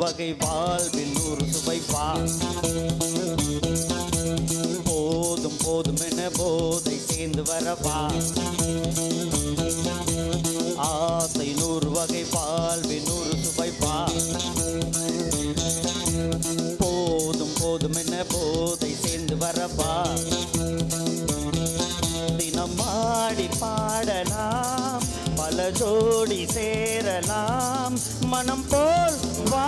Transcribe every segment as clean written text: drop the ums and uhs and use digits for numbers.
வகை வாழ்வில் நூறு சுவை வா. போதும் போதும் என போதை சேர்ந்து வரவா. ஆசை நூறு வகை வாழ்வில் நூறு சுவை வா. போதும் போதும் என போதை சேர்ந்து வரவா. தினம் ஆடி பாடலாம், பல ஜோடி சேரலாம், மனம் போல் வா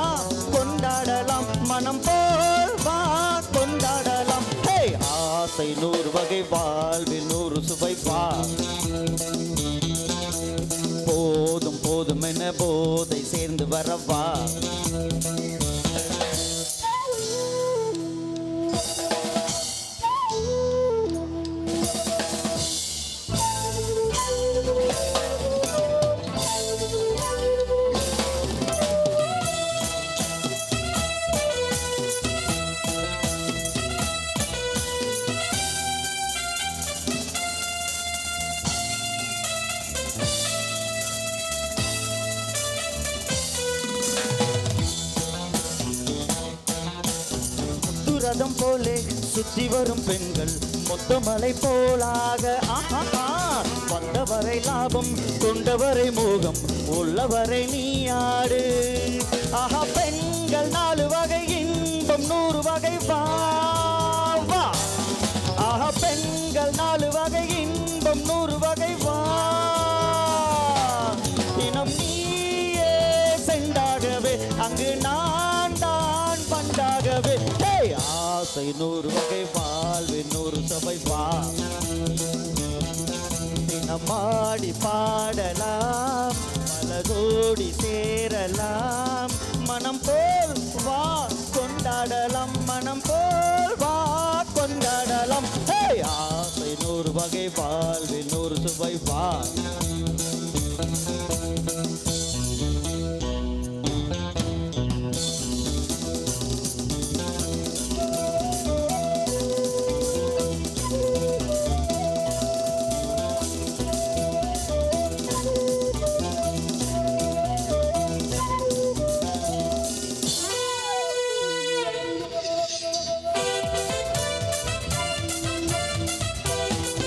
கொண்டாடலாம், மனம் போல் வா கொண்டாடலாம். ஹே! ஆசை நூறு வகை வாழ்வில் நூறு சுவை வா. போதும் போதும் என போதை சேர்ந்து வரவா. ரதம் போலே சுற்றி வரும் பெண்கள் மொத்தமலை போலாக வந்தவரை லாபம் கொண்டவரை மோகம் உள்ளவரை நீயாடு. ஆஹா பெண்கள் 4 வகை இன்பம் 100 வகை வா. ஆஹா பெண்கள் 4 வகை இன்பம் 100 வகை வா. தினம் நீயே செண்டாகவே அங்கு நான் தான் பண்டாகவே. ஆசை 100 வகை வாழ்வில் 100 சபை வா. தினமாடி பாடலாம், பல கோடி சேரலாம், மனம் போல் வா கொண்டாடலாம், மனம் போல் வா கொண்டாடலாம். ஆசை 100 வகை வாழ்வில் 100 சுவை வா.